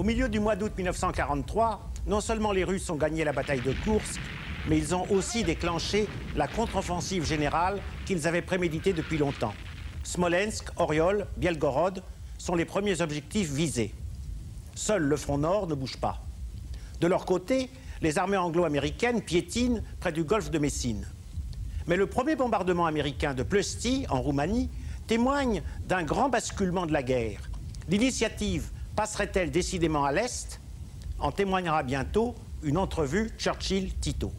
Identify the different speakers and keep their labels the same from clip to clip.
Speaker 1: milieu du mois d'août 1943, non seulement les Russes ont gagné la bataille de Koursk, mais ils ont aussi déclenché la contre-offensive générale qu'ils avaient préméditée depuis longtemps. Smolensk, Oriol, Bielgorod sont les premiers objectifs visés. Seul le front nord ne bouge pas. De leur côté, les armées anglo-américaines piétinent près du golfe de Messine. Mais le premier bombardement américain de Ploesti, en Roumanie, témoigne d'un grand basculement de la guerre. L'initiative passerait-elle décidément à l'Est? En témoignera bientôt une entrevue Churchill-Tito.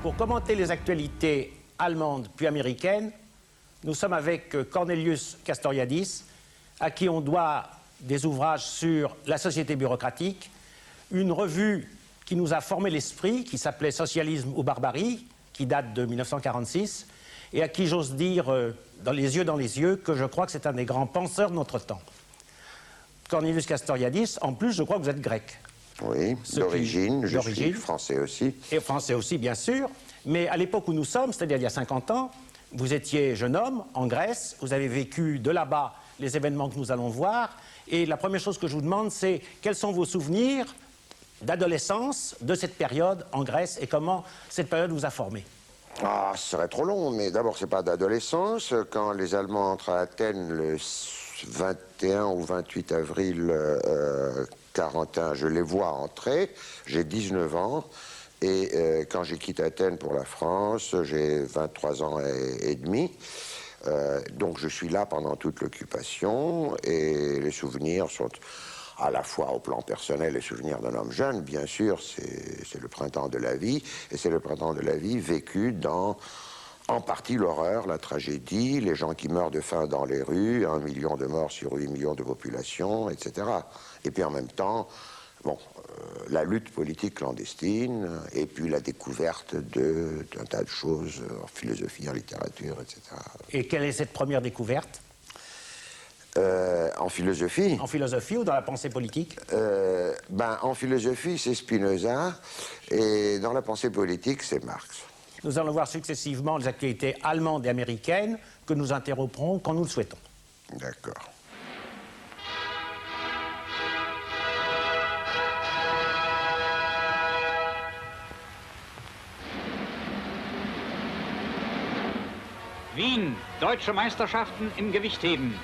Speaker 1: Pour commenter les actualités allemandes puis américaines, nous sommes avec Cornelius Castoriadis, à qui on doit des ouvrages sur la société bureaucratique, une revue qui nous a formé l'esprit, qui s'appelait Socialisme ou barbarie, qui date de 1946, et à qui j'ose dire, dans les yeux, que je crois que c'est un des grands penseurs de notre temps. Cornelius Castoriadis, en plus, je crois que vous êtes grec.
Speaker 2: Oui, d'origine, je suis français aussi.
Speaker 1: Et français aussi, bien sûr. Mais à l'époque où nous sommes, c'est-à-dire il y a 50 ans, vous étiez jeune homme en Grèce, vous avez vécu de là-bas les événements que nous allons voir. Et la première chose que je vous demande, c'est quels sont vos souvenirs d'adolescence de cette période en Grèce et comment cette période vous a formé?
Speaker 2: Ah, ce serait trop long, mais d'abord, c'est pas d'adolescence. Quand les Allemands entrent à Athènes le 21 ou 28 avril 41, je les vois entrer, j'ai 19 ans, et quand j'ai quitté Athènes pour la France, j'ai 23 ans et demi, donc je suis là pendant toute l'occupation, et les souvenirs sont à la fois au plan personnel, les souvenirs d'un homme jeune, bien sûr, c'est le printemps de la vie, et c'est le printemps de la vie vécu dans, en partie, l'horreur, la tragédie, les gens qui meurent de faim dans les rues, 1 million de morts sur 8 millions de population, etc. Et puis en même temps, bon, la lutte politique clandestine, et puis la découverte d'un tas de choses en philosophie, en littérature, etc.
Speaker 1: Et quelle est cette première découverte?
Speaker 2: En philosophie.
Speaker 1: En philosophie ou dans la pensée politique?
Speaker 2: En philosophie, c'est Spinoza, et dans la pensée politique, c'est Marx.
Speaker 1: Nous allons voir successivement les actualités allemandes et américaines que nous interromprons quand nous le souhaitons.
Speaker 2: D'accord.
Speaker 3: Wien, Deutsche Meisterschaften im Gewichtheben.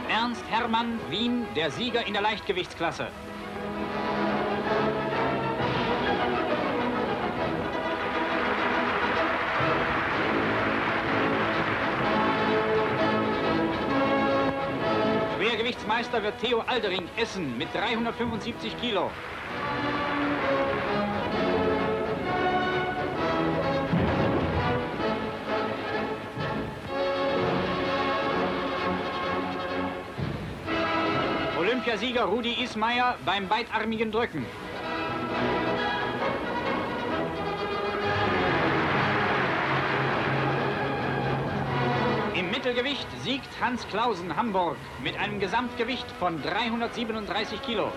Speaker 3: Ernst Hermann, Wien, der Sieger in der Leichtgewichtsklasse. Schwergewichtsmeister wird Theo Aldering, Essen, mit 375 Kilo. Olympiasieger Rudi Ismayer beim beidarmigen Drücken. Im Mittelgewicht siegt Hans Clausen, Hamburg, mit einem Gesamtgewicht von 337 Kilo.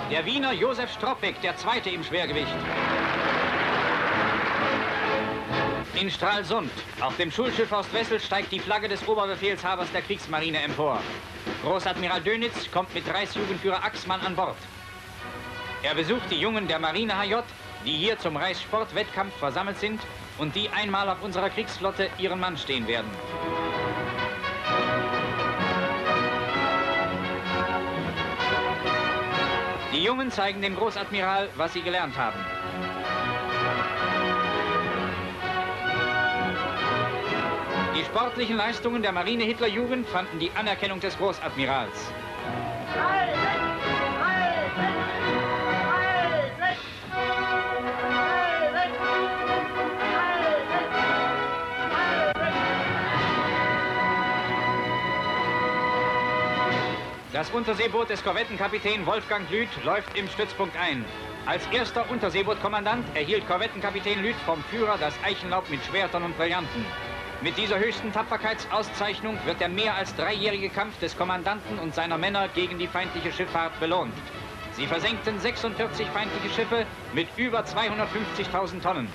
Speaker 3: Der Wiener Josef Stroppek, der Zweite im Schwergewicht. In Stralsund, auf dem Schulschiff Horst Wessel, steigt die Flagge des Oberbefehlshabers der Kriegsmarine empor. Großadmiral Dönitz kommt mit Reichsjugendführer Axmann an Bord. Er besucht die Jungen der Marine HJ, die hier zum Reichssportwettkampf versammelt sind und die einmal auf unserer Kriegsflotte ihren Mann stehen werden. Die Jungen zeigen dem Großadmiral, was sie gelernt haben. Die Die sportlichen Leistungen der Marine-Hitlerjugend fanden die Anerkennung des Großadmirals. Das Unterseeboot des Korvettenkapitän Wolfgang Lüth läuft im Stützpunkt ein. Als erster Unterseebootkommandant erhielt Korvettenkapitän Lüth vom Führer das Eichenlaub mit Schwertern und Brillanten. Mit dieser höchsten Tapferkeitsauszeichnung wird der mehr als dreijährige Kampf des Kommandanten und seiner Männer gegen die feindliche Schifffahrt belohnt. Sie versenkten 46 feindliche Schiffe mit über 250.000 Tonnen.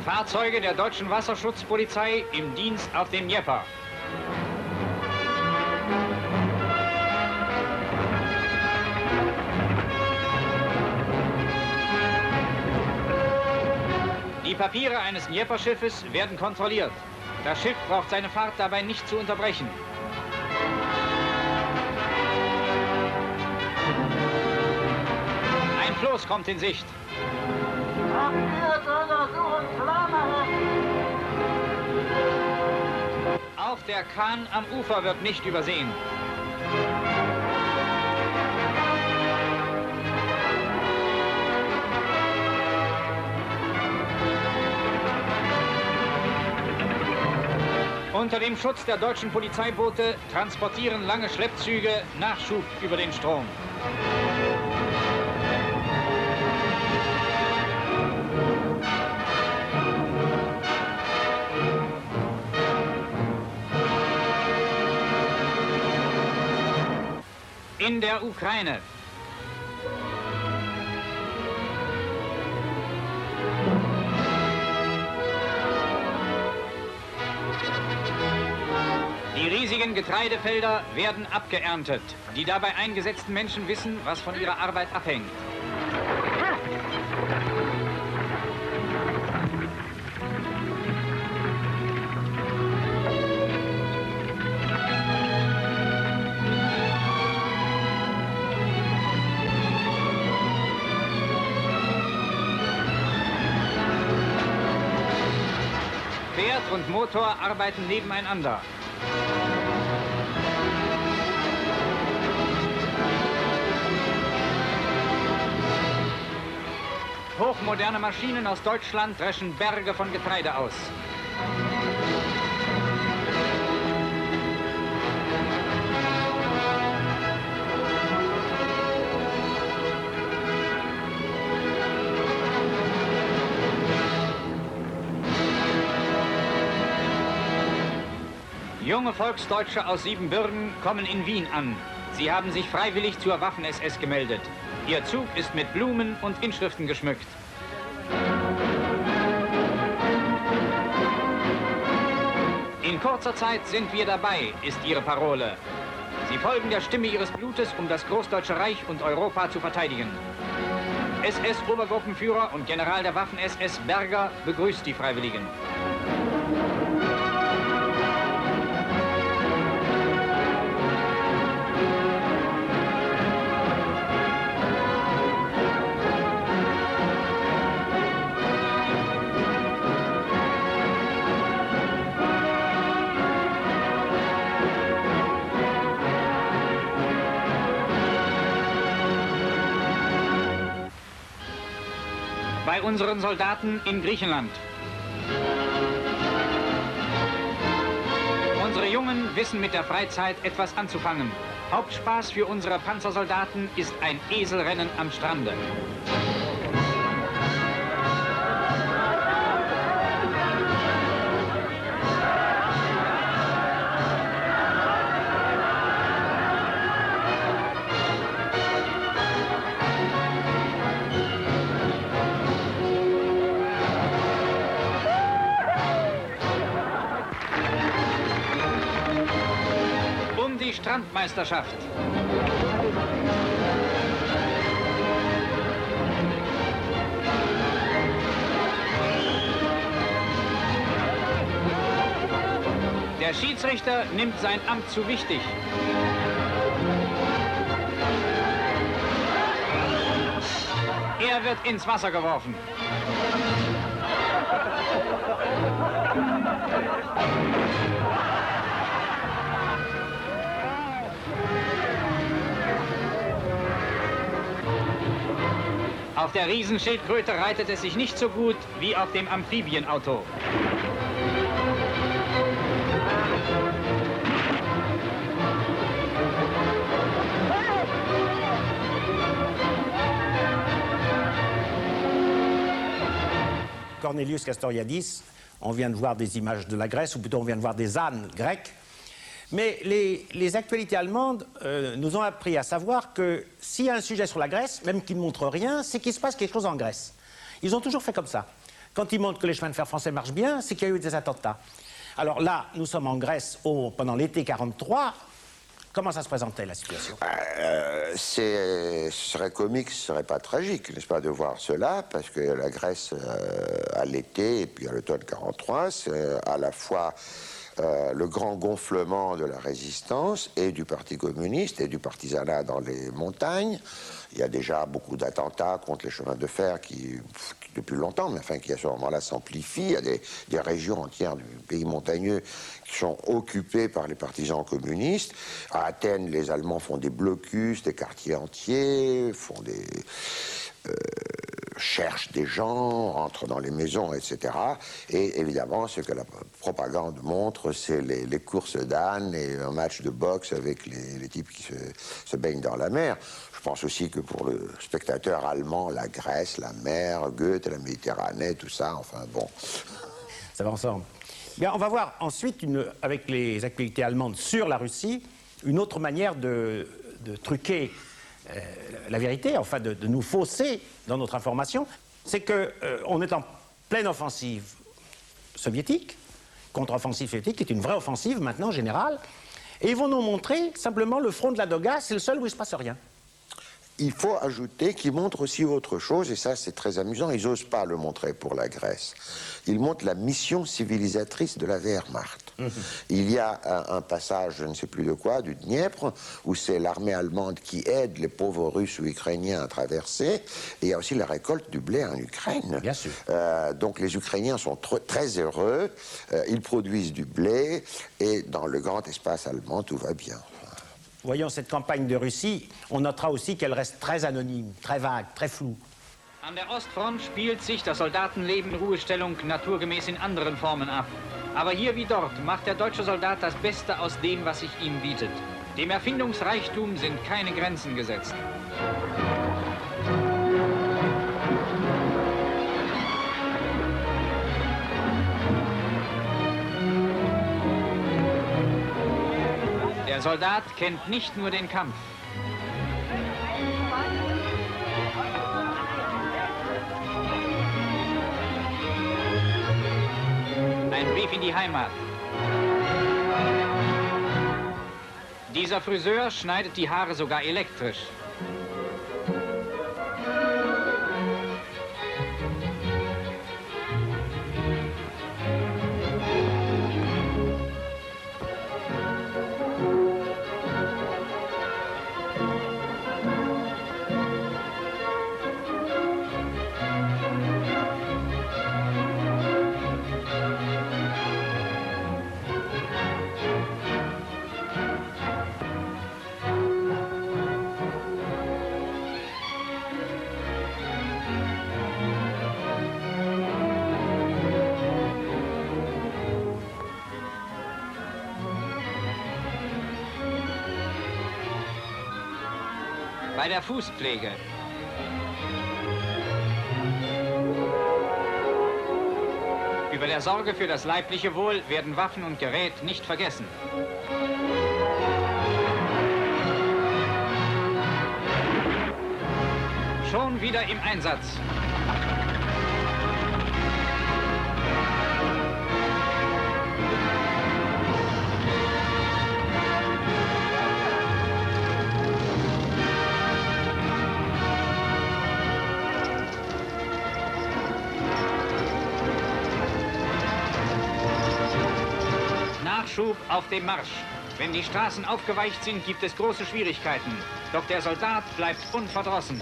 Speaker 3: Fahrzeuge der deutschen Wasserschutzpolizei im Dienst auf dem Dnieper. Die Papiere eines Dnieper-Schiffes werden kontrolliert. Das Schiff braucht seine Fahrt dabei nicht zu unterbrechen. Ein Floß kommt in Sicht. Auch der Kahn am Ufer wird nicht übersehen. Unter dem Schutz der deutschen Polizeiboote transportieren lange Schleppzüge Nachschub über den Strom. In der Ukraine. Die riesigen Getreidefelder werden abgeerntet. Die dabei eingesetzten Menschen wissen, was von ihrer Arbeit abhängt. Pferd und Motor arbeiten nebeneinander. Hochmoderne Maschinen aus Deutschland dreschen Berge von Getreide aus. Junge Volksdeutsche aus Siebenbürgen kommen in Wien an. Sie haben sich freiwillig zur Waffen-SS gemeldet. Ihr Zug ist mit Blumen und Inschriften geschmückt. In kurzer Zeit sind wir dabei, ist ihre Parole. Sie folgen der Stimme ihres Blutes, um das Großdeutsche Reich und Europa zu verteidigen. SS-Obergruppenführer und General der Waffen-SS Berger begrüßt die Freiwilligen. Bei unseren Soldaten in Griechenland. Unsere Jungen wissen mit der Freizeit etwas anzufangen. Hauptspaß für unsere Panzersoldaten ist ein Eselrennen am Strande. Die Strandmeisterschaft. Der Schiedsrichter nimmt sein Amt zu wichtig. Er wird ins Wasser geworfen. Auf der Riesenschildkröte reitet es sich nicht so gut wie auf dem Amphibienauto.
Speaker 1: Cornelius Castoriadis, on vient de voir des images de la Grèce, ou plutôt on vient de voir des ânes grecs. Mais les actualités allemandes nous ont appris à savoir que s'il y a un sujet sur la Grèce, même qui ne montre rien, c'est qu'il se passe quelque chose en Grèce. Ils ont toujours fait comme ça. Quand ils montrent que les chemins de fer français marchent bien, c'est qu'il y a eu des attentats. Alors là, nous sommes en Grèce pendant l'été 43. Comment ça se présentait, la situation?
Speaker 2: Ce serait comique, ce serait pas tragique, n'est-ce pas, de voir cela, parce que la Grèce, à l'été et puis à l'automne 43, c'est à la fois le grand gonflement de la résistance et du Parti communiste et du partisanat dans les montagnes. Il y a déjà beaucoup d'attentats contre les chemins de fer qui depuis longtemps, mais enfin qui à ce moment-là s'amplifient. Il y a des régions entières du pays montagneux qui sont occupées par les partisans communistes. À Athènes, les Allemands font des blocus, des quartiers entiers, cherchent des gens, rentrent dans les maisons, etc. Et évidemment, ce que la propagande montre, c'est les courses d'ânes et un match de boxe avec les types qui se baignent dans la mer. Je pense aussi que pour le spectateur allemand, la Grèce, la mer, Goethe, la Méditerranée, tout ça, enfin bon.
Speaker 1: Ça va ensemble. Bien, on va voir ensuite, avec les actualités allemandes sur la Russie, une autre manière de truquer la vérité, enfin de nous fausser dans notre information. C'est qu'on est en pleine offensive soviétique, contre-offensive soviétique, qui est une vraie offensive maintenant générale, et ils vont nous montrer simplement le front de la Doga, c'est le seul où il ne se passe rien.
Speaker 2: Il faut ajouter qu'ils montrent aussi autre chose, et ça c'est très amusant, ils n'osent pas le montrer pour la Grèce. Ils montrent la mission civilisatrice de la Wehrmacht. Il y a un passage, je ne sais plus de quoi, du Dniepr, où c'est l'armée allemande qui aide les pauvres Russes ou Ukrainiens à traverser, et il y a aussi la récolte du blé en Ukraine.
Speaker 1: Bien sûr.
Speaker 2: Donc les Ukrainiens sont très heureux, ils produisent du blé, et dans le grand espace allemand, tout va bien.
Speaker 1: Voyons cette campagne de Russie, on notera aussi qu'elle reste très anonyme, très vague, très floue.
Speaker 3: An der Ostfront spielt sich das Soldatenleben in Ruhestellung naturgemäß in anderen Formen ab. Aber hier wie dort macht der deutsche Soldat das Beste aus dem, was sich ihm bietet. Dem Erfindungsreichtum sind keine Grenzen gesetzt. Der Soldat kennt nicht nur den Kampf. Ein Brief in die Heimat. Dieser Friseur schneidet die Haare sogar elektrisch. Bei der Fußpflege. Über der Sorge für das leibliche Wohl werden Waffen und Gerät nicht vergessen. Schon wieder im Einsatz. Nachschub auf dem Marsch. Wenn die Straßen aufgeweicht sind, gibt es große Schwierigkeiten. Doch der Soldat bleibt unverdrossen.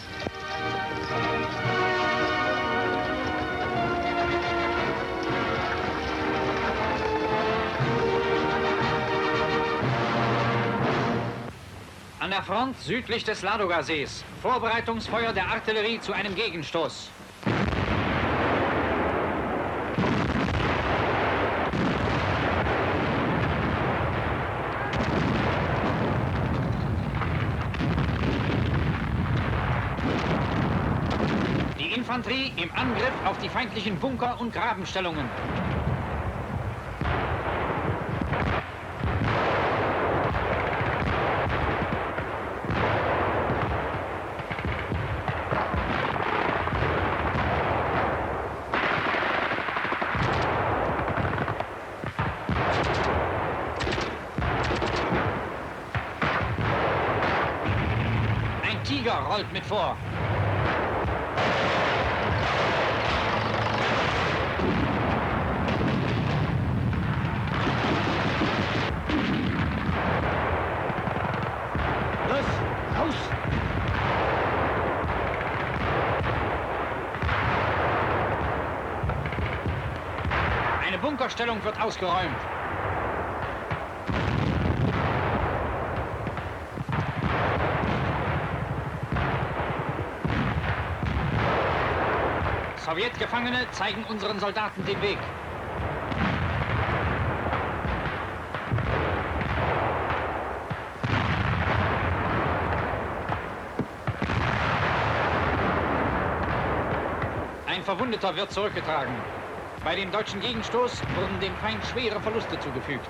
Speaker 3: An der Front südlich des Ladoga-Sees. Vorbereitungsfeuer der Artillerie zu einem Gegenstoß. Die Infanterie im Angriff auf die feindlichen Bunker und Grabenstellungen. Ein Tiger rollt mit vor. Eine Bunkerstellung wird ausgeräumt. Sowjetgefangene zeigen unseren Soldaten den Weg. Ein Verwundeter wird zurückgetragen. Bei dem deutschen Gegenstoß wurden dem Feind schwere Verluste zugefügt.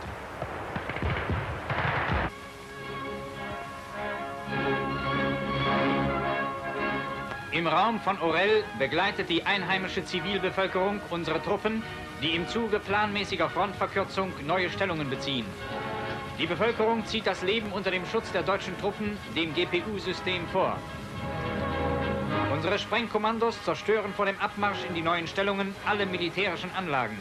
Speaker 3: Im Raum von Orel begleitet die einheimische Zivilbevölkerung unsere Truppen, die im Zuge planmäßiger Frontverkürzung neue Stellungen beziehen. Die Bevölkerung zieht das Leben unter dem Schutz der deutschen Truppen dem GPU-System vor. Unsere Sprengkommandos zerstören vor dem Abmarsch in die neuen Stellungen alle militärischen Anlagen.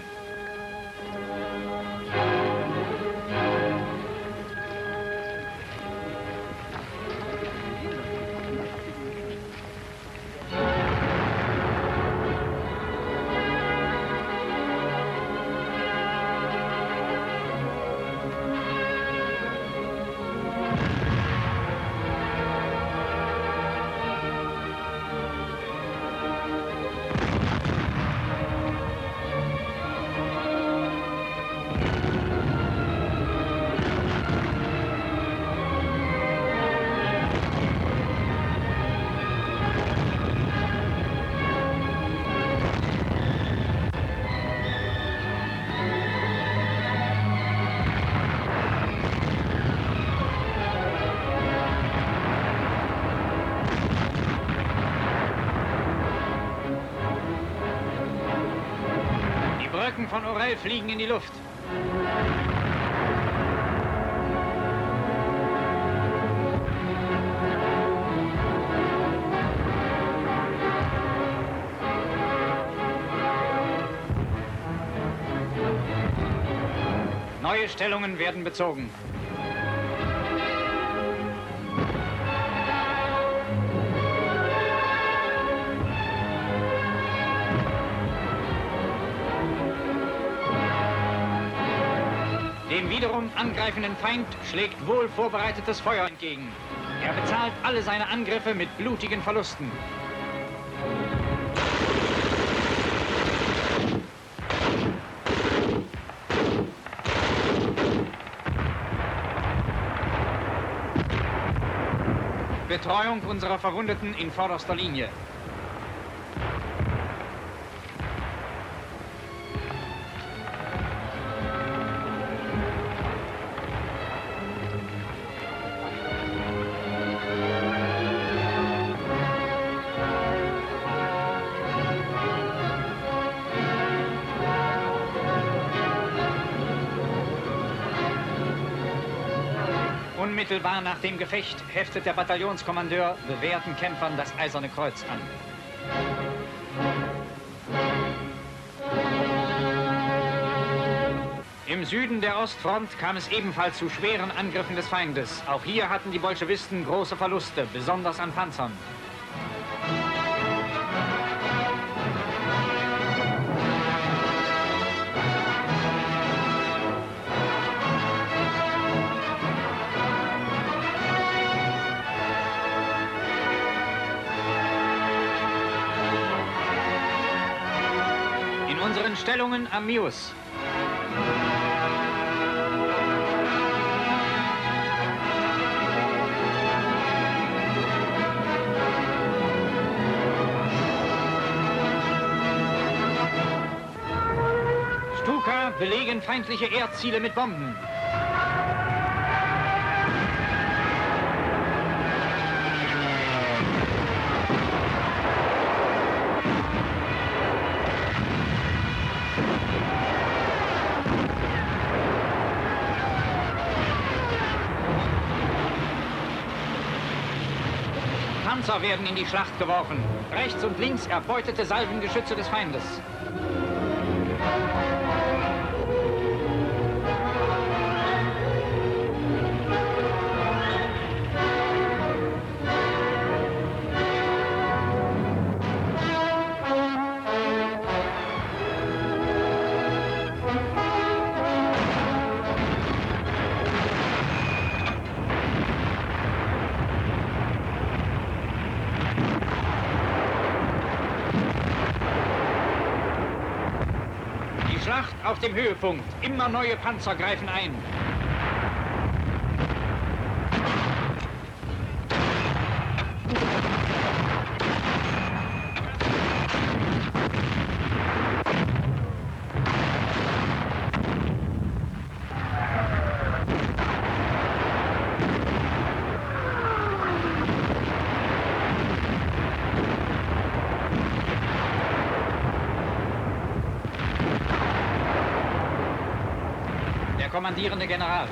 Speaker 3: Brücken von Orel fliegen in die Luft. Neue Stellungen werden bezogen. Dem wiederum angreifenden Feind schlägt wohl vorbereitetes Feuer entgegen. Er bezahlt alle seine Angriffe mit blutigen Verlusten. Betreuung unserer Verwundeten in vorderster Linie. Unmittelbar nach dem Gefecht heftet der Bataillonskommandeur bewährten Kämpfern das Eiserne Kreuz an. Im Süden der Ostfront kam es ebenfalls zu schweren Angriffen des Feindes. Auch hier hatten die Bolschewisten große Verluste, besonders an Panzern. unseren Stellungen am Mius. Stuka belegen feindliche Erdziele mit Bomben. Panzer werden in die Schlacht geworfen. Rechts und links erbeutete Salvengeschütze des Feindes. Schlacht auf dem Höhepunkt. Immer neue Panzer greifen ein. Kommandierende General.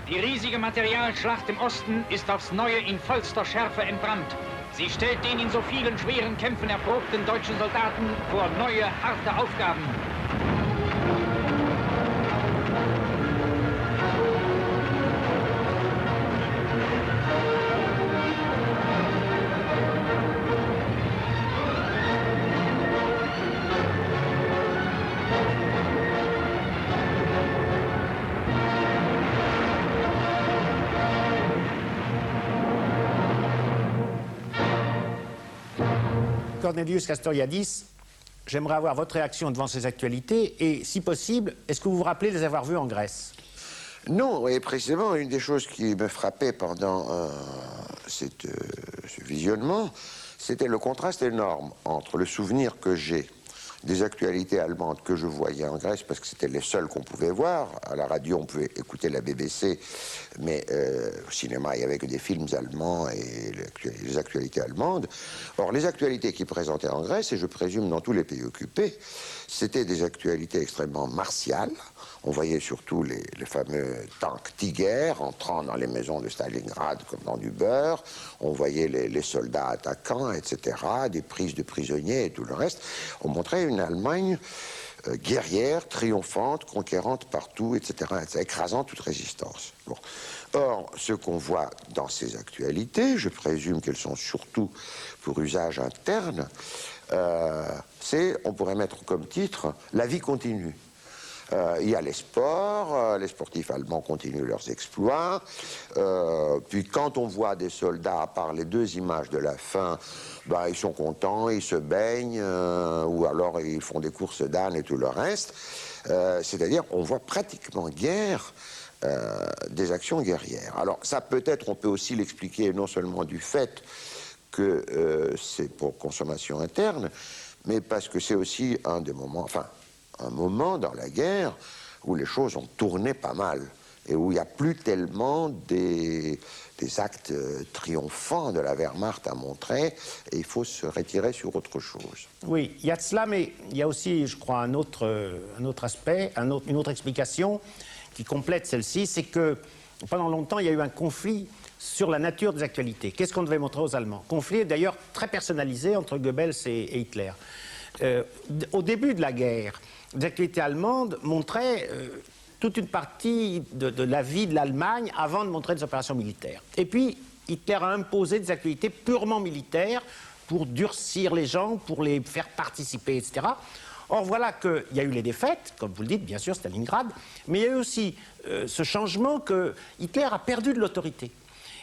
Speaker 3: Die riesige Materialschlacht im Osten ist aufs Neue in vollster Schärfe entbrannt. Sie stellt den in so vielen schweren Kämpfen erprobten deutschen Soldaten vor neue, harte Aufgaben.
Speaker 1: Cornelius Castoriadis, j'aimerais avoir votre réaction devant ces actualités et, si possible, est-ce que vous vous rappelez les avoir vues en Grèce?
Speaker 2: Non, et précisément, une des choses qui me frappait pendant ce visionnement, c'était le contraste énorme entre le souvenir que j'ai des actualités allemandes que je voyais en Grèce, parce que c'était les seules qu'on pouvait voir. À la radio, on pouvait écouter la BBC, mais au cinéma, il n'y avait que des films allemands et les actualités allemandes. Or, les actualités qui présentaient en Grèce, et je présume dans tous les pays occupés, c'était des actualités extrêmement martiales. On voyait surtout les fameux tanks Tiger entrant dans les maisons de Stalingrad comme dans du beurre. On voyait les soldats attaquants, etc., des prises de prisonniers et tout le reste. On montrait une Allemagne guerrière, triomphante, conquérante partout, etc., écrasant toute résistance. Bon. Or, ce qu'on voit dans ces actualités, je présume qu'elles sont surtout pour usage interne, c'est, on pourrait mettre comme titre, « La vie continue ». Il y a les sports, les sportifs allemands continuent leurs exploits. Puis quand on voit des soldats, à part les deux images de la fin, bah, ils sont contents, ils se baignent, ou alors ils font des courses d'âne et tout le reste. C'est-à-dire on voit pratiquement guère des actions guerrières. Alors ça peut-être, on peut aussi l'expliquer non seulement du fait que c'est pour consommation interne, mais parce que c'est aussi un des moments, enfin, un moment dans la guerre où les choses ont tourné pas mal et où il n'y a plus tellement des actes triomphants de la Wehrmacht à montrer et il faut se retirer sur autre chose.
Speaker 1: Oui, il y a de cela, mais il y a aussi, je crois, un autre aspect, une autre explication qui complète celle-ci, c'est que pendant longtemps, il y a eu un conflit sur la nature des actualités. Qu'est-ce qu'on devait montrer aux Allemands? Conflit d'ailleurs très personnalisé entre Goebbels et Hitler. Au début de la guerre, les actualités allemandes montraient toute une partie de la vie de l'Allemagne avant de montrer des opérations militaires. Et puis, Hitler a imposé des actualités purement militaires pour durcir les gens, pour les faire participer, etc. Or, voilà qu'il y a eu les défaites, comme vous le dites, bien sûr, Stalingrad, mais il y a eu aussi ce changement que Hitler a perdu de l'autorité.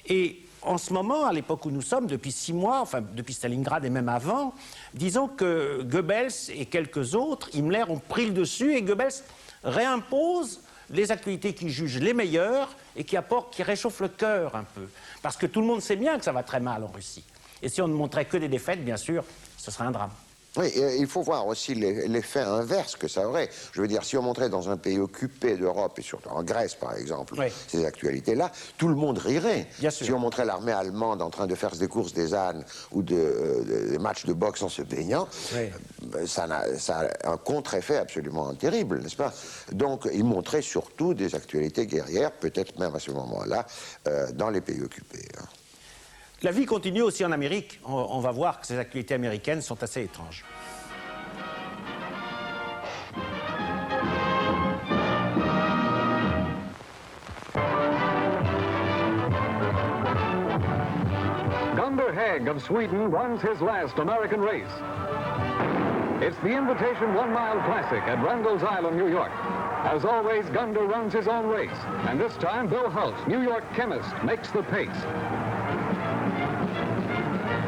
Speaker 1: Et en ce moment, à l'époque où nous sommes, depuis 6 mois, enfin depuis Stalingrad et même avant, disons que Goebbels et quelques autres, Himmler, ont pris le dessus et Goebbels réimpose les actualités qu'il juge les meilleures et qui réchauffent le cœur un peu. Parce que tout le monde sait bien que ça va très mal en Russie. Et si on ne montrait que des défaites, bien sûr, ce serait un drame.
Speaker 2: Oui, il faut voir aussi l'effet inverse que ça aurait. Je veux dire, si on montrait dans un pays occupé d'Europe, et surtout en Grèce par exemple,
Speaker 1: oui,
Speaker 2: ces actualités-là, tout le monde rirait.
Speaker 1: Bien sûr.
Speaker 2: Si on montrait l'armée allemande en train de faire des courses des ânes ou des matchs de boxe en se baignant, oui, ça a un contre-effet absolument terrible, n'est-ce pas? Donc, il montrait surtout des actualités guerrières, peut-être même à ce moment-là, dans les pays occupés. Hein.
Speaker 1: La vie continue aussi en Amérique. On va voir que ces actualités américaines sont assez étranges.
Speaker 4: Gunder Hägg of Sweden runs his last American race. It's the Invitation 1 Mile Classic at Randall's Island, New York. As always, Gunder runs his own race, and this time Bill House, New York chemist, makes the pace.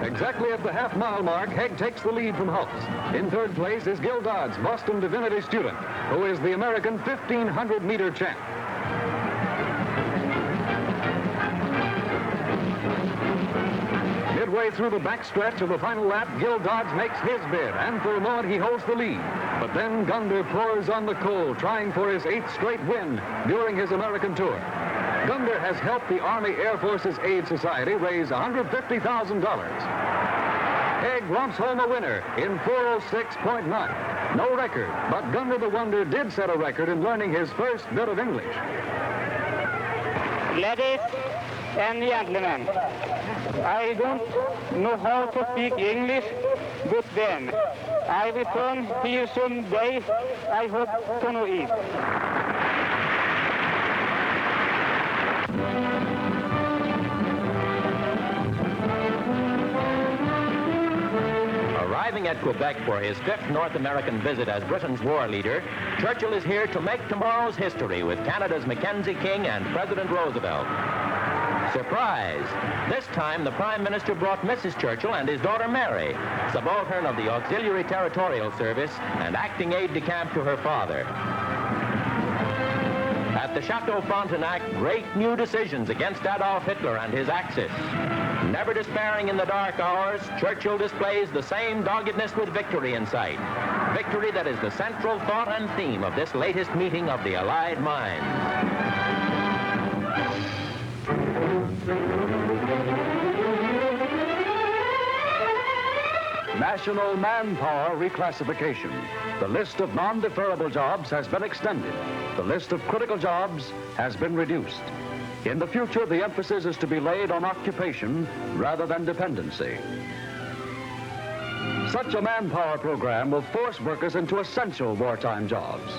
Speaker 4: Exactly at the half-mile mark, Hägg takes the lead from Hulse. In third place is Gil Dodds, Boston Divinity student, who is the American 1,500-meter champ. Midway through the backstretch of the final lap, Gil Dodds makes his bid, and for a moment he holds the lead. But then Gunder pours on the coal, trying for his 8th straight win during his American tour. Gunder has helped the Army Air Forces Aid Society raise $150,000. Hägg romps home a winner in 4:06.9. No record, but Gunder the Wonder did set a record in learning his first bit of English.
Speaker 5: Ladies and gentlemen, I don't know how to speak English, but then I return here someday. I hope to know it.
Speaker 6: Arriving at Quebec for his 5th North American visit as Britain's war leader, Churchill is here to make tomorrow's history with Canada's Mackenzie King and President Roosevelt. Surprise! This time, the Prime Minister brought Mrs. Churchill and his daughter Mary, subaltern of the Auxiliary Territorial Service and acting aide-de-camp to her father. At the Chateau Frontenac, great new decisions against Adolf Hitler and his Axis. Never despairing in the dark hours, Churchill displays the same doggedness with victory in sight. Victory that is the central thought and theme of this latest meeting of the Allied minds.
Speaker 4: National Manpower Reclassification. The list of non-deferrable jobs has been extended. The list of critical jobs has been reduced. In the future, the emphasis is to be laid on occupation rather than dependency. Such a manpower program will force workers into essential wartime jobs.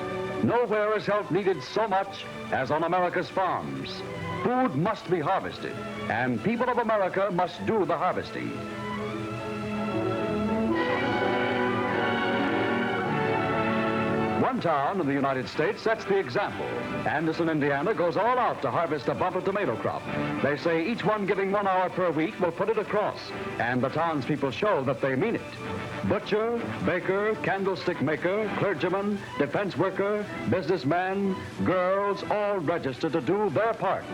Speaker 4: Nowhere is help needed so much as on America's farms. Food must be harvested, and people of America must do the harvesting. One town in the United States sets the example. Anderson, Indiana goes all out to harvest a bumper tomato crop. They say each one giving 1 hour per week will put it across, and the townspeople show that they mean it. Butcher, baker, candlestick maker, clergyman, defense worker, businessman, girls, all register to do their part.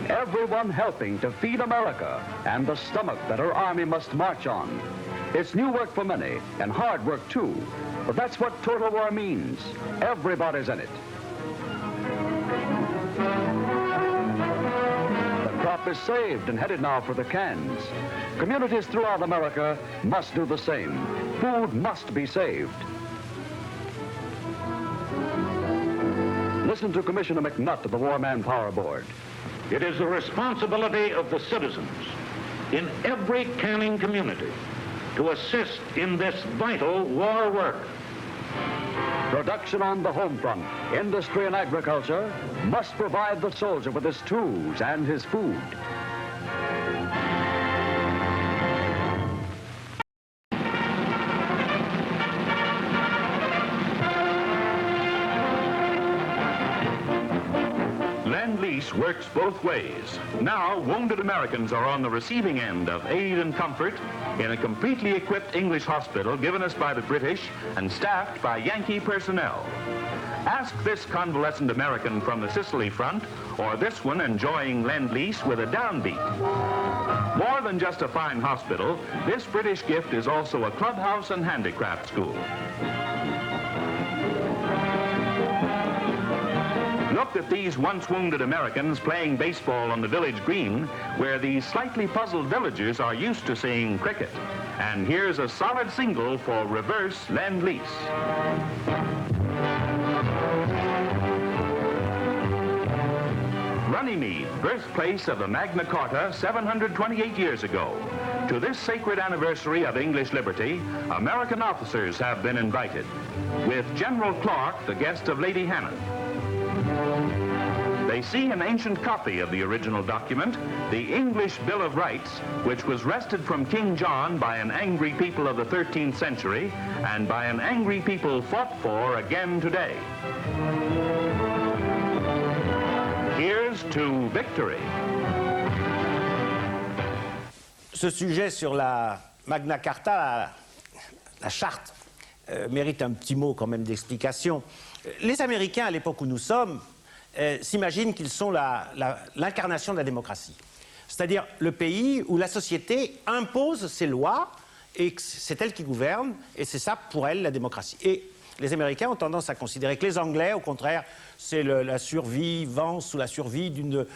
Speaker 4: Everyone helping to feed America and the stomach that her army must march on. It's new work for many, and hard work too. But that's what total war means. Everybody's in it. The crop is saved and headed now for the cans. Communities throughout America must do the same. Food must be saved. Listen to Commissioner McNutt of the War Manpower Board.
Speaker 7: It is the responsibility of the citizens in every canning community to assist in this vital war work.
Speaker 4: Production on the home front, industry and agriculture must provide the soldier with his tools and his food.
Speaker 8: Lend-Lease works both ways. Now, wounded Americans are on the receiving end of aid and comfort in a completely equipped English hospital given us by the British and staffed by Yankee personnel. Ask this convalescent American from the Sicily front or this one enjoying Lend-Lease with a downbeat. More than just a fine hospital, this British gift is also a clubhouse and handicraft school. Look at these once wounded Americans playing baseball on the village green, where these slightly puzzled villagers are used to seeing cricket. And here's a solid single for reverse Lend-Lease. Runnymede, birthplace of the Magna Carta 728 years ago. To this sacred anniversary of English liberty, American officers have been invited, with General Clark, the guest of Lady Hannon. They see an ancient copy of the original document, the English Bill of Rights, which was wrested from King John by an angry people of the 13th century and by an angry people fought for again today. Here's to victory.
Speaker 1: Ce sujet sur la Magna Carta, la charte, mérite un petit mot quand même d'explication. Les Américains, à l'époque où nous sommes, s'imaginent qu'ils sont l'incarnation de la démocratie. C'est-à-dire le pays où la société impose ses lois et c'est elle qui gouverne, et c'est ça pour elle la démocratie. Et les Américains ont tendance à considérer que les Anglais, au contraire, c'est la survivance ou la survie d'une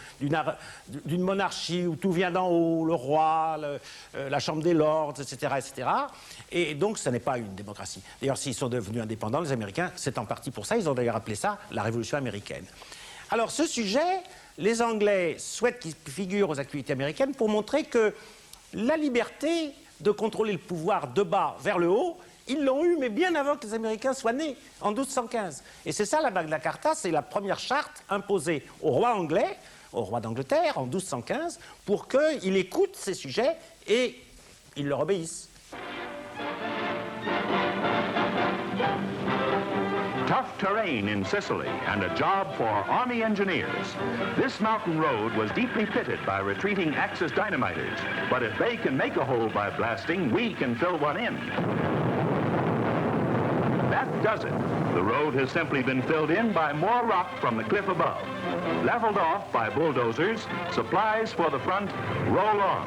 Speaker 1: monarchie où tout vient d'en haut, le roi, la Chambre des Lords, etc., etc. Et donc, ce n'est pas une démocratie. D'ailleurs, s'ils sont devenus indépendants, les Américains, c'est en partie pour ça. Ils ont d'ailleurs appelé ça la Révolution américaine. Alors, ce sujet, les Anglais souhaitent qu'il figure aux actualités américaines pour montrer que la liberté de contrôler le pouvoir de bas vers le haut, ils l'ont eu, mais bien avant que les Américains soient nés, en 1215. Et c'est ça la Magna Carta, c'est la première charte imposée au roi anglais, au roi d'Angleterre, en 1215, pour qu'il écoute ces sujets et ils leur obéissent.
Speaker 8: Tough terrain in Sicily and a job for Army engineers. This mountain road was deeply pitted by retreating Axis dynamiters. But if they can make a hole by blasting, we can fill one in. That does it. The road has simply been filled in by more rock from the cliff above. Leveled off by bulldozers, supplies for the front roll on.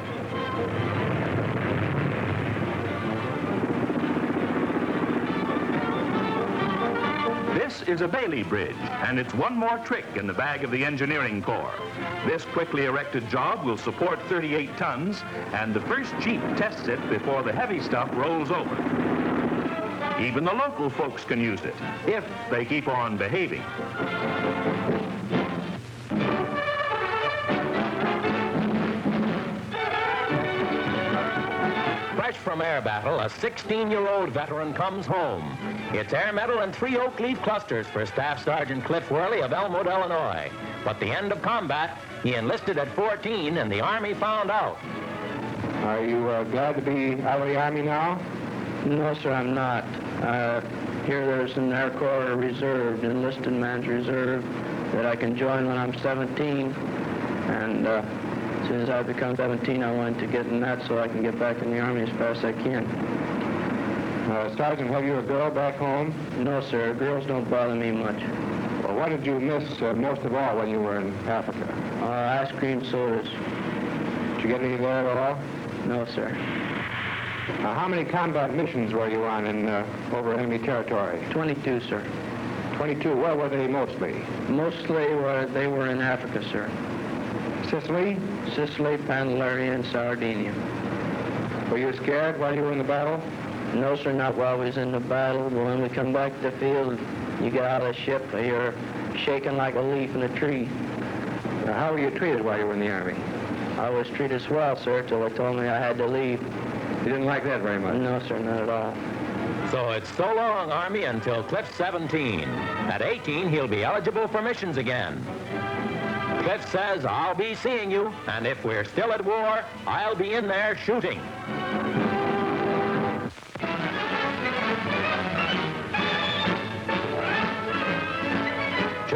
Speaker 8: This is a Bailey Bridge, and it's one more trick in the bag of the engineering corps. This quickly erected job will support 38 tons, and the first Jeep tests it before the heavy stuff rolls over. Even the local folks can use it, if they keep on behaving.
Speaker 6: Fresh from air battle, a 16-year-old veteran comes home. It's air medal and 3 oak leaf clusters for Staff Sergeant Cliff Worley of Elmwood, Illinois. But the end of combat, he enlisted at 14 and the Army found out.
Speaker 5: Are you glad to be out of the Army now? No, sir, I'm not. Here there's an Air Corps Reserve, enlisted man's reserve, that I can join when I'm 17. And as soon as I become 17, I want to get in that so I can get back in the Army as fast as I can.
Speaker 9: Sergeant, have you a girl back home?
Speaker 5: No, sir. Girls don't bother me much.
Speaker 9: Well, what did you miss most of all when you were in Africa?
Speaker 5: Ice cream sodas.
Speaker 9: Did you get any there at all?
Speaker 5: No, sir.
Speaker 9: How many combat missions were you on in over enemy territory?
Speaker 5: 22, sir.
Speaker 9: 22. Where were they mostly?
Speaker 5: Mostly they were in Africa, sir.
Speaker 9: Sicily?
Speaker 5: Sicily, Pantelleria, and Sardinia.
Speaker 9: Were you scared while you were in the battle?
Speaker 5: No, sir, not while we was in the battle. But when we come back to the field, you get out of the ship, you're shaking like a leaf in a tree.
Speaker 9: How were you treated while you were in the Army?
Speaker 5: I was treated swell, sir, till they told me I had to leave.
Speaker 9: You didn't like that very much?
Speaker 5: No, sir, not at all.
Speaker 6: So it's so long, Army, until Cliff's 17. At 18, he'll be eligible for missions again. Cliff says, I'll be seeing you, and if we're still at war, I'll be in there shooting.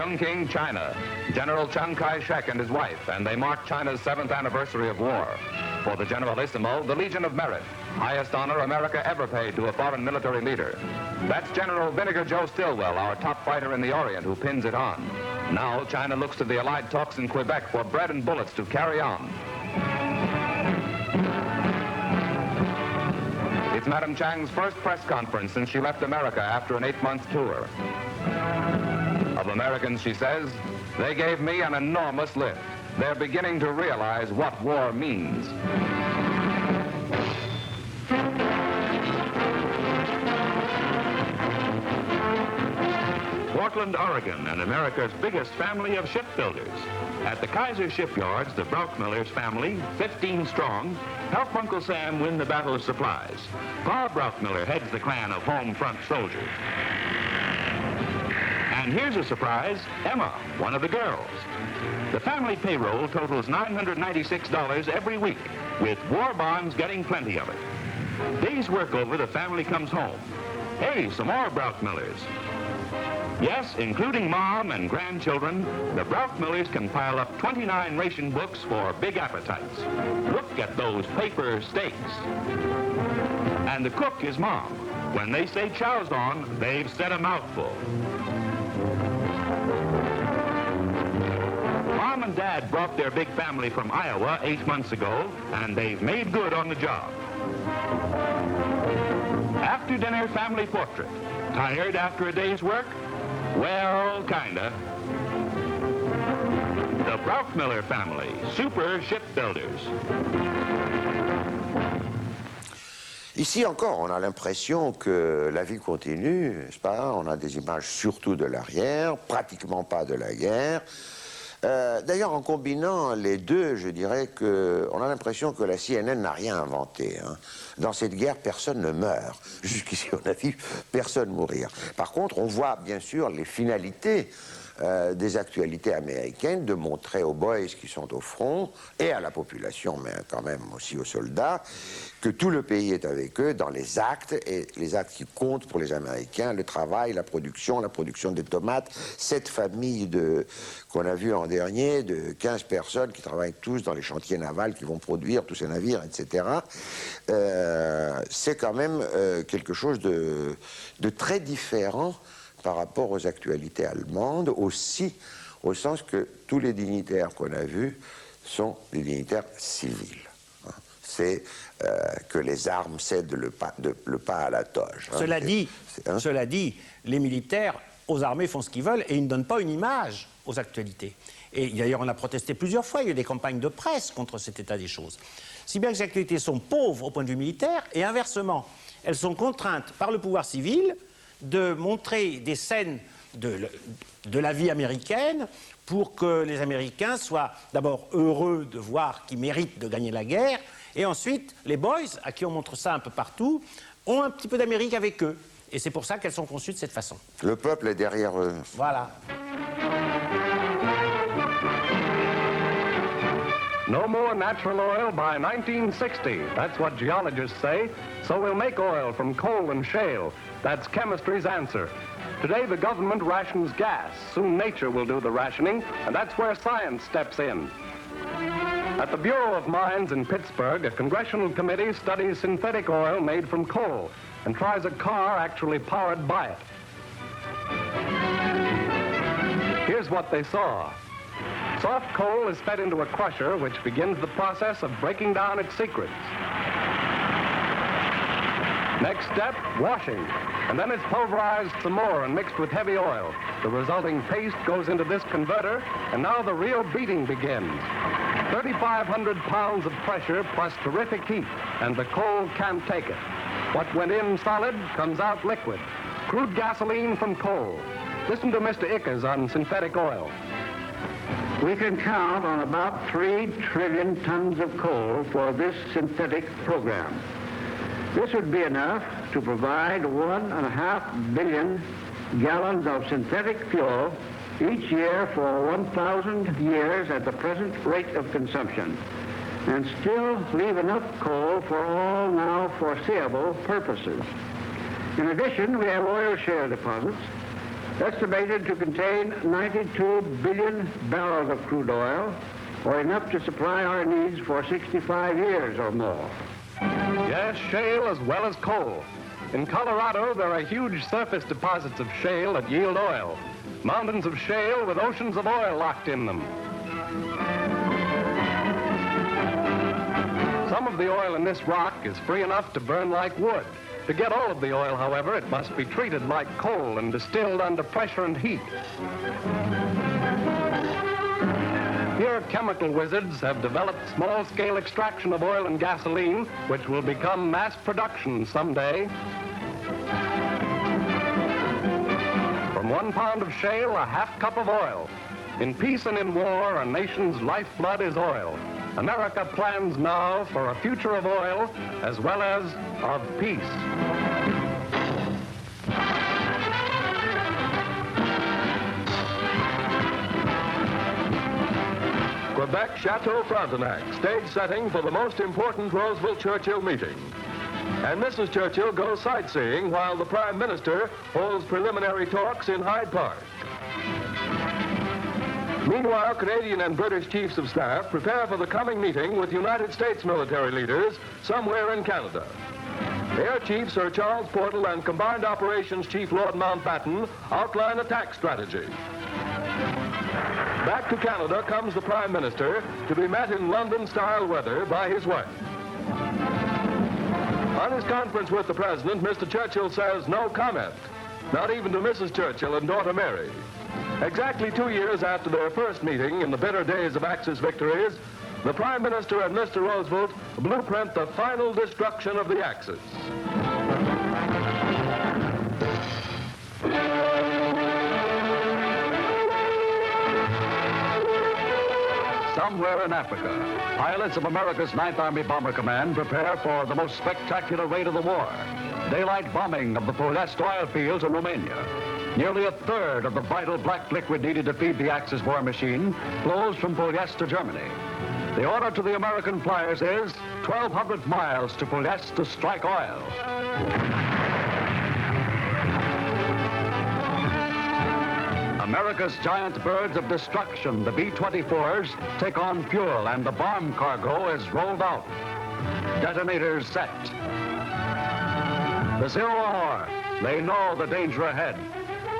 Speaker 4: Chongqing, China. General Chiang Kai-shek and his wife, and they mark China's 7th anniversary of war. For the Generalissimo, the Legion of Merit, highest honor America ever paid to a foreign military leader. That's General Vinegar Joe Stilwell, our top fighter in the Orient, who pins it on. Now China looks to the Allied talks in Quebec for bread and bullets to carry on. It's Madame Chang's first press conference since she left America after an 8-month tour. Of Americans, she says, they gave me an enormous lift. They're beginning to realize what war means.
Speaker 8: Portland, Oregon, and America's biggest family of shipbuilders. At the Kaiser shipyards, the Brockmillers family, 15 strong, help Uncle Sam win the Battle of Supplies. Pa Brockmiller heads the clan of home front soldiers. And here's a surprise, Emma, one of the girls. The family payroll totals $996 every week, with war bonds getting plenty of it. Days work over, the family comes home. Hey, some more Brockmillers. Yes, including mom and grandchildren, the Brockmillers can pile up 29 ration books for big appetites. Look at those paper steaks. And the cook is mom. When they say chow's on, they've said a mouthful. Mom and Dad brought their big family from Iowa 8 months ago, and they've made good on the job. After dinner family portrait. Tired after a day's work? Well, kinda. The Brockmiller family, super shipbuilders.
Speaker 2: Ici encore, on a l'impression que la vie continue, n'est-ce pas? On a des images surtout de l'arrière, pratiquement pas de la guerre. D'ailleurs, en combinant les deux, je dirais qu'on a l'impression que la CNN n'a rien inventé. Hein. Dans cette guerre, personne ne meurt. Jusqu'ici, on a vu personne mourir. Par contre, on voit bien sûr les finalités des actualités américaines, de montrer aux boys qui sont au front, et à la population, mais quand même aussi aux soldats, que tout le pays est avec eux dans les actes, et les actes qui comptent pour les Américains, le travail, la production des tomates, cette famille qu'on a vue en dernier, de 15 personnes qui travaillent tous dans les chantiers navals qui vont produire tous ces navires, etc. C'est quand même quelque chose de très différent par rapport aux actualités allemandes, aussi au sens que tous les dignitaires qu'on a vus sont des dignitaires civils. C'est que les armes cèdent le pas à la toge.
Speaker 1: Cela dit, les militaires aux armées font ce qu'ils veulent et ils ne donnent pas une image aux actualités. Et d'ailleurs, on a protesté plusieurs fois, il y a eu des campagnes de presse contre cet état des choses. Si bien que les actualités sont pauvres au point de vue militaire, et inversement, elles sont contraintes par le pouvoir civil de montrer des scènes de la vie américaine pour que les Américains soient d'abord heureux de voir qu'ils méritent de gagner la guerre, et ensuite, les boys, à qui on montre ça un peu partout, ont un petit peu d'Amérique avec eux. Et c'est pour ça qu'elles sont conçues de cette façon.
Speaker 2: Le peuple est derrière eux.
Speaker 1: Voilà.
Speaker 4: No more natural oil by 1960. That's what geologists say. So we'll make oil from coal and shale. That's chemistry's answer. Today, the government rations gas. Soon nature will do the rationing, and that's where science steps in. At the Bureau of Mines in Pittsburgh, a congressional committee studies synthetic oil made from coal and tries a car actually powered by it. Here's what they saw. Soft coal is fed into a crusher, which begins the process of breaking down its secrets. Next step, washing. And then it's pulverized some more and mixed with heavy oil. The resulting paste goes into this converter, and now the real beating begins. 3,500 pounds of pressure plus terrific heat, and the coal can't take it. What went in solid comes out liquid. Crude gasoline from coal. Listen to Mr. Ickes on synthetic oil.
Speaker 10: We can count on about 3 trillion tons of coal for this synthetic program. This would be enough to provide 1.5 billion gallons of synthetic fuel each year for 1,000 years at the present rate of consumption, and still leave enough coal for all now foreseeable purposes. In addition, we have oil shale deposits estimated to contain 92 billion barrels of crude oil, or enough to supply our needs for 65 years or more.
Speaker 4: Yes, shale as well as coal. In Colorado, there are huge surface deposits of shale that yield oil. Mountains of shale with oceans of oil locked in them. Some of the oil in this rock is free enough to burn like wood. To get all of the oil, however, it must be treated like coal and distilled under pressure and heat. Here, chemical wizards have developed small-scale extraction of oil and gasoline, which will become mass production someday. From 1 pound of shale, a half cup of oil. In peace and in war, a nation's lifeblood is oil. America plans now for a future of oil as well as of peace.
Speaker 11: Quebec Chateau Frontenac, stage setting for the most important Roosevelt-Churchill meeting. And Mrs. Churchill goes sightseeing while the Prime Minister holds preliminary talks in Hyde Park. Meanwhile, Canadian and British chiefs of staff prepare for the coming meeting with United States military leaders somewhere in Canada. Air Chief Sir Charles Portal and Combined Operations Chief Lord Mountbatten outline attack strategy. Back to Canada comes the Prime Minister to be met in London-style weather by his wife. On his conference with the President, Mr. Churchill says no comment, not even to Mrs. Churchill and daughter Mary. Exactly 2 years after their first meeting in the bitter days of Axis victories, the Prime Minister and Mr. Roosevelt blueprint the final destruction of the Axis.
Speaker 4: Somewhere in Africa, pilots of America's 9th Army Bomber Command prepare for the most spectacular raid of the war. Daylight bombing of the Polest oil fields in Romania. Nearly a third of the vital black liquid needed to feed the Axis war machine flows from Polest to Germany. The order to the American flyers is 1,200 miles to Polest to strike oil. America's giant birds of destruction, the B-24s, take on fuel and the bomb cargo is rolled out. Detonators set. The Zero Hour. They know the danger ahead.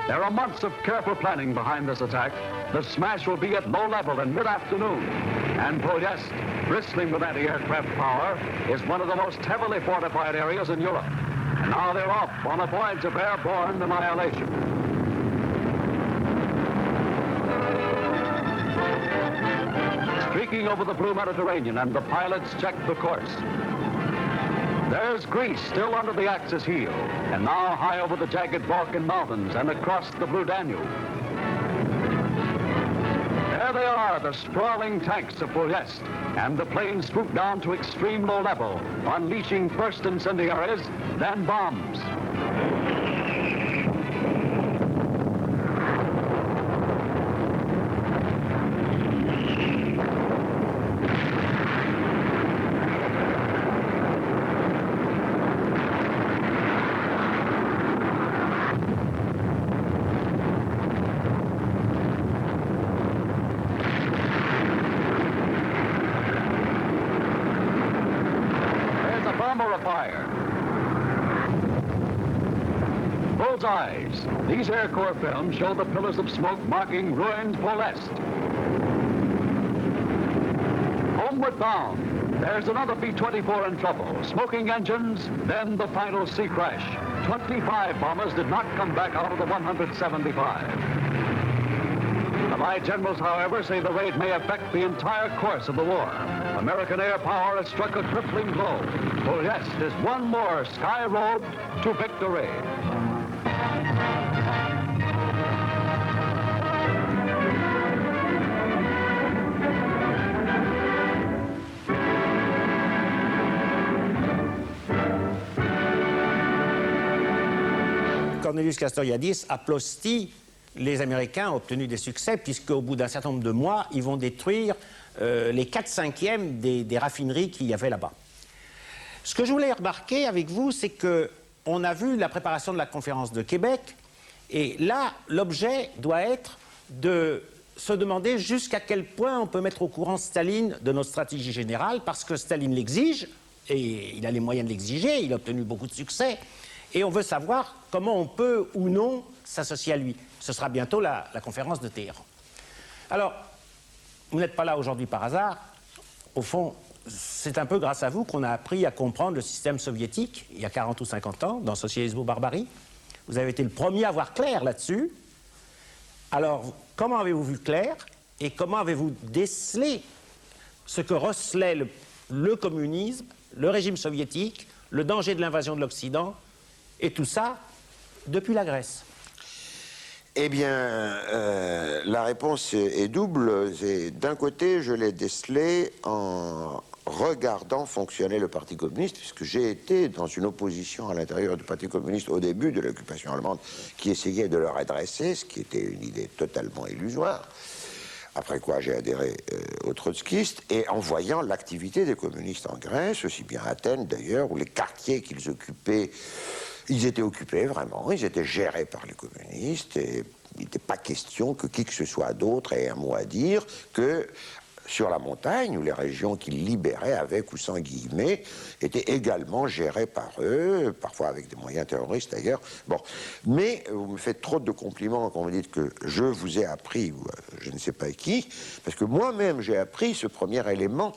Speaker 4: There are months of careful planning behind this attack. The smash will be at low level in mid-afternoon. And Polest, bristling with anti-aircraft power, is one of the most heavily fortified areas in Europe. And now they're off on a voyage of airborne annihilation. Streaking over the blue Mediterranean, and the pilots check the course. There's Greece still under the Axis heel, and now high over the jagged Balkan mountains and across the blue Danube. There they are, the sprawling tanks of Polest, and the planes swoop down to extreme low level, unleashing first incendiaries, then bombs. Bullseyes. These Air Corps films show the pillars of smoke marking ruined Polest. Homeward bound, there's another B-24 in trouble. Smoking engines, then the final sea crash. 25 bombers did not come back out of the 175. Allied generals, however, say the raid may affect the entire course of the war. American air power has struck a crippling blow. Polest is one more sky road to victory.
Speaker 1: Cornelius Castoriadis applaudit les Américains ont obtenu des succès, puisqu'au bout d'un certain nombre de mois, ils vont détruire les 4/5 des raffineries qu'il y avait là-bas. Ce que je voulais remarquer avec vous, c'est qu'on a vu la préparation de la conférence de Québec, Et là, l'objet doit être de se demander jusqu'à quel point on peut mettre au courant Staline de notre stratégie générale, parce que Staline l'exige, et il a les moyens de l'exiger, il a obtenu beaucoup de succès, et on veut savoir comment on peut ou non s'associer à lui. Ce sera bientôt la conférence de Téhéran. Alors, vous n'êtes pas là aujourd'hui par hasard. Au fond, c'est un peu grâce à vous qu'on a appris à comprendre le système soviétique, il y a 40 ou 50 ans, dans Socialisme ou Barbarie. Vous avez été le premier à voir clair là-dessus. Alors, comment avez-vous vu clair et comment avez-vous décelé ce que recelait le communisme, le régime soviétique, le danger de l'invasion de l'Occident, et tout ça depuis la Grèce?
Speaker 2: Eh bien, la réponse est double. D'un côté, je l'ai décelé en regardant fonctionner le Parti communiste, puisque j'ai été dans une opposition à l'intérieur du Parti communiste au début de l'occupation allemande qui essayait de le redresser, ce qui était une idée totalement illusoire. Après quoi, j'ai adhéré aux trotskistes, et en voyant l'activité des communistes en Grèce, aussi bien à Athènes d'ailleurs, où les quartiers qu'ils occupaient, ils étaient occupés vraiment, ils étaient gérés par les communistes, et il n'était pas question que qui que ce soit d'autre ait un mot à dire que sur la montagne, où les régions qu'ils libéraient, avec ou sans guillemets, étaient également gérées par eux, parfois avec des moyens terroristes d'ailleurs. Bon, mais vous me faites trop de compliments quand vous dites que je vous ai appris, ou je ne sais pas qui, parce que moi-même j'ai appris ce premier élément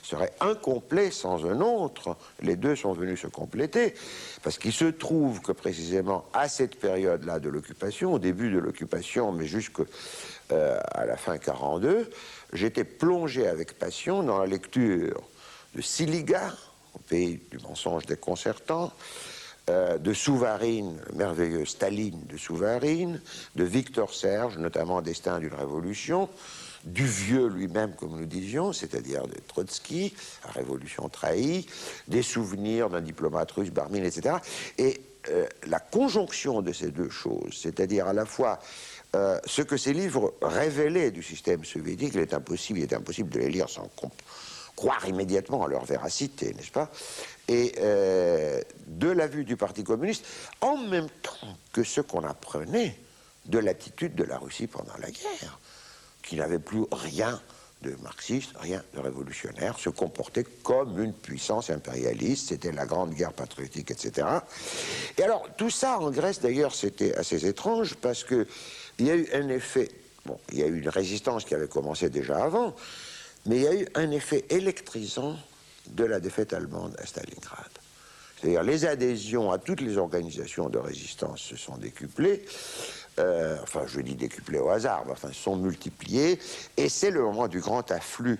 Speaker 2: serait incomplet sans un autre. Les deux sont venus se compléter, parce qu'il se trouve que précisément à cette période-là de l'occupation, au début de l'occupation, mais jusqu'à la fin 1942, j'étais plongé avec passion dans la lecture de Siliga, au pays du mensonge déconcertant, de Souvarine, le merveilleux Staline de Souvarine, de Victor Serge, notamment Destin d'une révolution, du vieux lui-même, comme nous disions, c'est-à-dire de Trotsky, la révolution trahie, des souvenirs d'un diplomate russe, Barmine, etc. Et la conjonction de ces deux choses, c'est-à-dire à la fois ce que ces livres révélaient du système soviétique, il était impossible de les lire sans croire immédiatement à leur véracité, n'est-ce pas? Et de la vue du Parti communiste, en même temps que ce qu'on apprenait de l'attitude de la Russie pendant la guerre, qui n'avait plus rien de marxiste, rien de révolutionnaire, se comportait comme une puissance impérialiste, c'était la grande guerre patriotique, etc. Et alors, tout ça en Grèce, d'ailleurs, c'était assez étrange, parce que il y a eu un effet, bon, il y a eu une résistance qui avait commencé déjà avant, mais il y a eu un effet électrisant de la défaite allemande à Stalingrad. C'est-à-dire, les adhésions à toutes les organisations de résistance se sont décuplées, enfin, je dis décuplées au hasard, mais enfin, se sont multipliées, et c'est le moment du grand afflux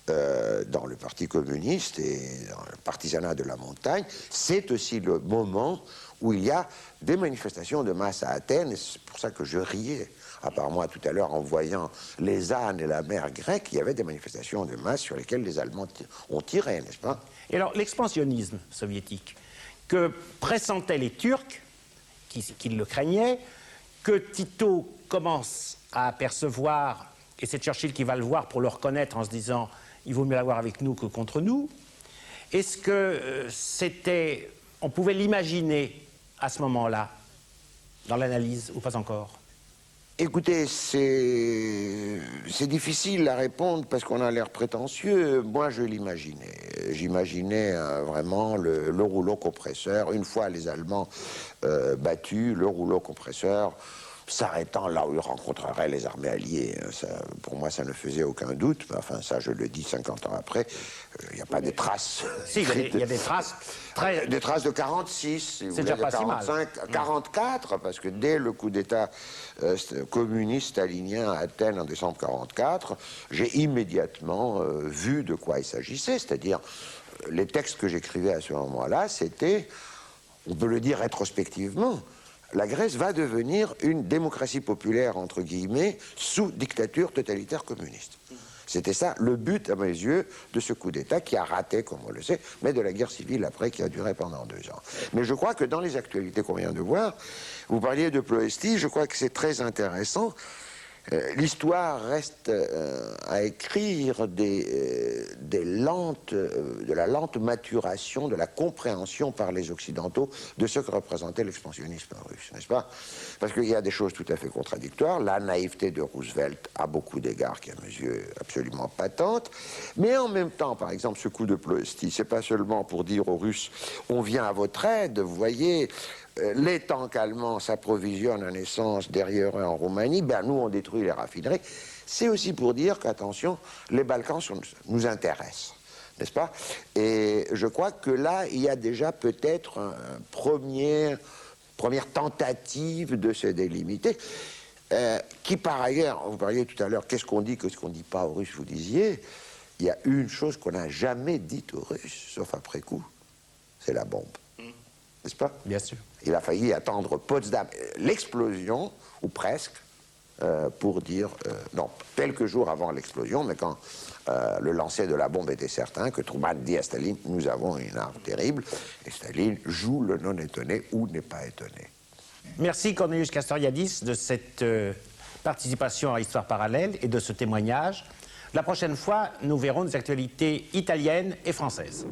Speaker 2: dans le Parti communiste et dans le partisanat de la montagne. C'est aussi le moment où il y a des manifestations de masse à Athènes, et c'est pour ça que je riais, à part moi tout à l'heure, en voyant les ânes et la mer grecque, il y avait des manifestations de masse sur lesquelles les Allemands ont tiré, n'est-ce pas?
Speaker 1: Et alors, l'expansionnisme soviétique, que pressentaient les Turcs, qui le craignaient, que Tito commence à apercevoir, et c'est Churchill qui va le voir pour le reconnaître en se disant « il vaut mieux l'avoir avec nous que contre nous », est-ce que c'était... on pouvait l'imaginer à ce moment-là, dans l'analyse, ou pas encore?
Speaker 2: Écoutez, c'est difficile à répondre parce qu'on a l'air prétentieux. Moi, je l'imaginais. J'imaginais vraiment le rouleau compresseur. Une fois les Allemands battus, le rouleau compresseur s'arrêtant là où il rencontrerait les armées alliées. Ça, pour moi, ça ne faisait aucun doute. Mais enfin, ça, je le dis 50 ans après. Il n'y a pas de traces.
Speaker 1: Si, il y a des traces très...
Speaker 2: Des traces de 46, si vous
Speaker 1: c'est
Speaker 2: voulez,
Speaker 1: déjà pas
Speaker 2: de 45,
Speaker 1: si mal.
Speaker 2: 44, parce que dès le coup d'État communiste stalinien à Athènes en décembre 44, j'ai immédiatement vu de quoi il s'agissait. C'est-à-dire, les textes que j'écrivais à ce moment-là, c'était, on peut le dire rétrospectivement, la Grèce va devenir une démocratie populaire, entre guillemets, sous dictature totalitaire communiste. C'était ça le but, à mes yeux, de ce coup d'État qui a raté, comme on le sait, mais de la guerre civile après qui a duré pendant 2 ans. Mais je crois que dans les actualités qu'on vient de voir, vous parliez de Ploesti, je crois que c'est très intéressant. L'histoire reste à écrire de la lente maturation, de la compréhension par les Occidentaux de ce que représentait l'expansionnisme russe, n'est-ce pas? Parce qu'il y a des choses tout à fait contradictoires. La naïveté de Roosevelt, à beaucoup d'égards, qui est à mes yeux absolument patente, mais en même temps, par exemple, ce coup de Ploesti, c'est pas seulement pour dire aux Russes « on vient à votre aide », vous voyez, les tanks allemands s'approvisionnent en essence derrière eux en Roumanie, ben nous on détruit les raffineries. C'est aussi pour dire qu'attention, les Balkans nous intéressent, n'est-ce pas? Et je crois que là, il y a déjà peut-être une première tentative de se délimiter, qui par ailleurs, vous parliez tout à l'heure, qu'est-ce qu'on dit, qu'est-ce qu'on ne dit pas aux Russes, vous disiez, il y a une chose qu'on n'a jamais dite aux Russes, sauf après coup, c'est la bombe. N'est-ce pas?
Speaker 1: Bien sûr.
Speaker 2: Il a failli attendre Potsdam, l'explosion, ou presque, pour dire, non, quelques jours avant l'explosion, mais quand le lancer de la bombe était certain, que Truman dit à Staline, nous avons une arme terrible, et Staline joue le non-étonné ou n'est pas étonné.
Speaker 1: Merci Cornelius Castoriadis de cette participation à Histoire parallèle et de ce témoignage. La prochaine fois, nous verrons des actualités italiennes et françaises.